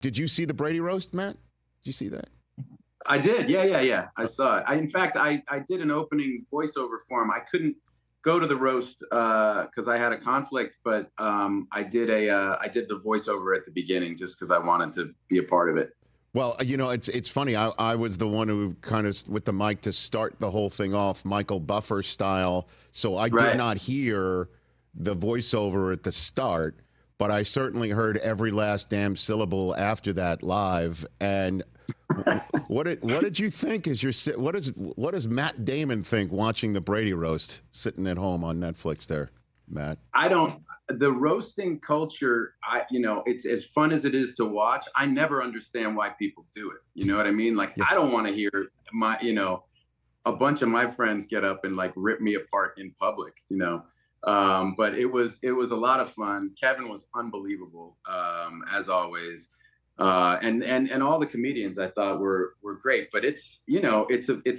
Did you see the Brady roast, Matt? Did you see that? I did. Yeah. I saw it. In fact, I did an opening voiceover for him. I couldn't go to the roast because I had a conflict, but I did the voiceover at the beginning just because I wanted to be a part of it. Well, it's funny. I was the one who kind of with the mic to start the whole thing off, Michael Buffer style. So I did not hear the voiceover at the start, but I certainly heard every last damn syllable after that live. And what did you think? What does Matt Damon think watching the Brady roast sitting at home on Netflix there, Matt? The roasting culture, it's as fun as it is to watch. I never understand why people do it. You know what I mean? Like, I don't want to hear a bunch of my friends get up and like rip me apart in public, but it was a lot of fun. Kevin was unbelievable, as always. And all the comedians I thought were great, but it's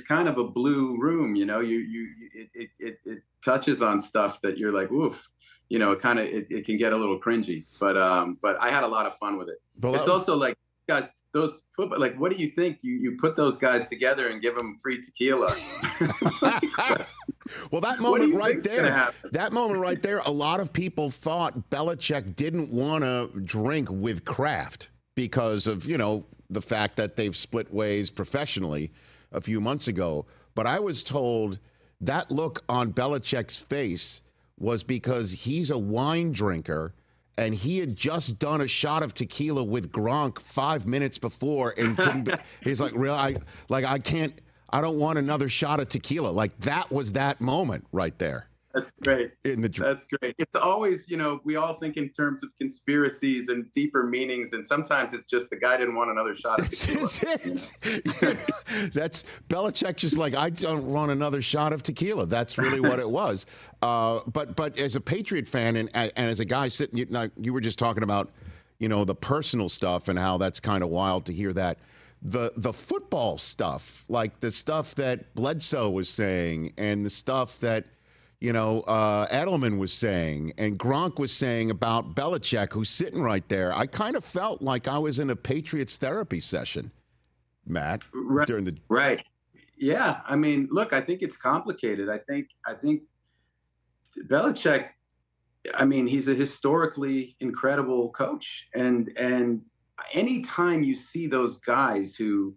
kind of a blue room, it touches on stuff that you're like, oof, it can get a little cringy, but I had a lot of fun with it. It's also like, guys, those football, like, what do you think? You put those guys together and give them free tequila. Well, that moment right there, a lot of people thought Belichick didn't want to drink with Kraft because of, the fact that they've split ways professionally a few months ago. But I was told that look on Belichick's face was because he's a wine drinker and he had just done a shot of tequila with Gronk 5 minutes before and he's like, really? I don't want another shot of tequila. Like, that was that moment right there. That's great. That's great. It's always, we all think in terms of conspiracies and deeper meanings, and sometimes it's just the guy didn't want another shot of tequila. That's it. That's Belichick just like, I don't want another shot of tequila. That's really what it was. But as a Patriot fan and as a guy sitting, you were just talking about, the personal stuff and how that's kind of wild to hear that. The football stuff, like the stuff that Bledsoe was saying and the stuff that, Edelman was saying and Gronk was saying about Belichick, who's sitting right there. I kind of felt like I was in a Patriots therapy session, Matt. Right. Yeah. I mean, look, I think it's complicated. I think Belichick, he's a historically incredible coach. And anytime you see those guys who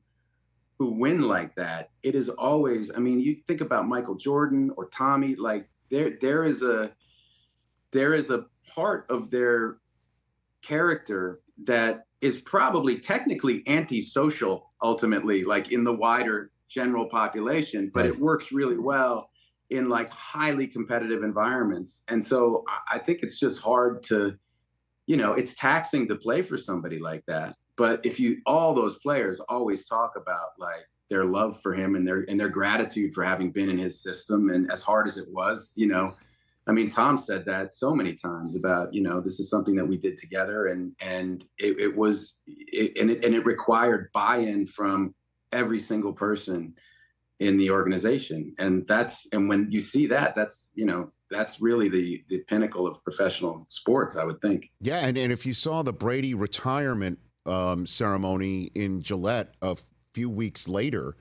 win like that, it is always, you think about Michael Jordan or Tommy, like there is a part of their character that is probably technically antisocial ultimately, like in the wider general population, but it works really well in like highly competitive environments. And so I think it's just hard to, it's taxing to play for somebody like that. But all those players always talk about like their love for him and their gratitude for having been in his system. And as hard as it was, Tom said that so many times about, this is something that we did together, and it required buy-in from every single person in the organization. And when you see that, that's really the pinnacle of professional sports, I would think. Yeah. And if you saw the Brady retirement ceremony in Gillette a few weeks later,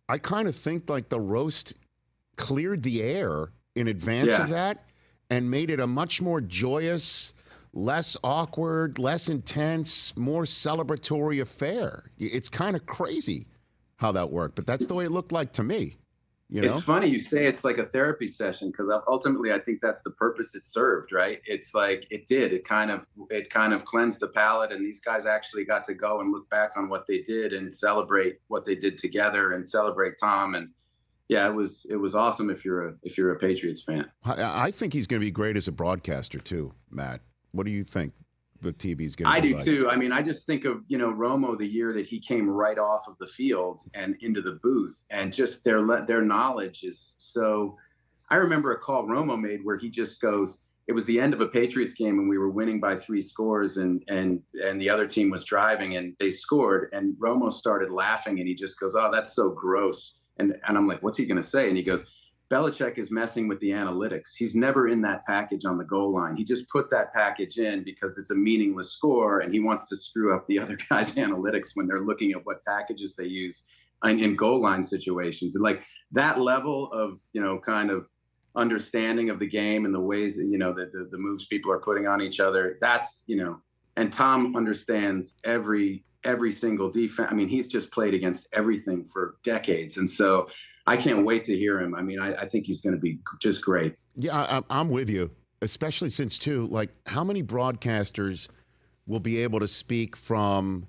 I kind of think like the roast cleared the air in advance of that and made it a much more joyous, less awkward, less intense, more celebratory affair. It's kind of crazy how that worked, but that's the way it looked like to me. It's funny you say it's like a therapy session, because ultimately I think that's the purpose it served, right? It's like it kind of cleansed the palate, and these guys actually got to go and look back on what they did and celebrate what they did together and celebrate Tom. And yeah, it was awesome if you're a Patriots fan. I think he's going to be great as a broadcaster too, Matt. What do you think the TV's going to be like? I do too. I just think of, Romo, the year that he came right off of the field and into the booth, and just their knowledge is so. I remember a call Romo made where he just goes, it was the end of a Patriots game and we were winning by 3 scores and the other team was driving and they scored, and Romo started laughing and he just goes, "Oh, that's so gross." And I'm like, "What's he going to say?" And he goes, Belichick is messing with the analytics. He's never in that package on the goal line. He just put that package in because it's a meaningless score, and he wants to screw up the other guy's analytics when they're looking at what packages they use in goal line situations. And like that level of, kind of understanding of the game and the ways that, the moves people are putting on each other, that's, and Tom understands every single defense. I mean, he's just played against everything for decades. And so I can't wait to hear him. I mean, I think he's going to be just great. Yeah, I'm with you, especially since, too, like, how many broadcasters will be able to speak from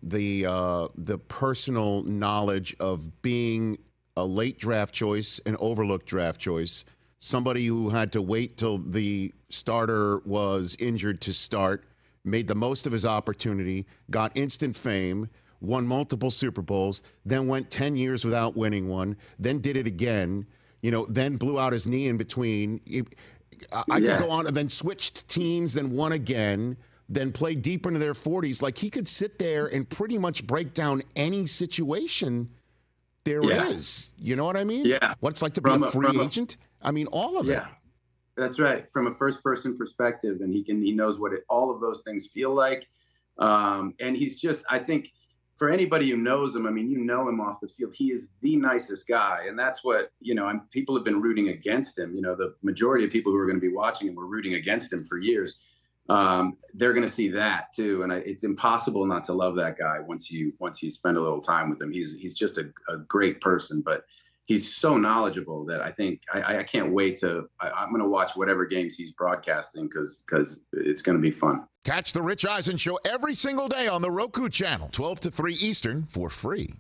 the personal knowledge of being a late draft choice, an overlooked draft choice, somebody who had to wait till the starter was injured to start, made the most of his opportunity, got instant fame, won multiple Super Bowls, then went 10 years without winning one, then did it again, then blew out his knee in between. I could go on, and then switched teams, then won again, then played deeper into their 40s. Like, he could sit there and pretty much break down any situation there is. You know what I mean? Yeah. What it's like to be a free agent? I mean, all of it. Yeah, that's right. From a first-person perspective, and he knows what all of those things feel like. And he's just, I think, for anybody who knows him, I mean, him off the field, he is the nicest guy. And that's what, people have been rooting against him. The majority of people who are going to be watching him were rooting against him for years. They're going to see that too. And it's impossible not to love that guy once you spend a little time with him. He's just a great person, but he's so knowledgeable that I think I can't wait I'm going to watch whatever games he's broadcasting because it's going to be fun. Catch the Rich Eisen Show every single day on the Roku channel, 12 to 3 Eastern, for free.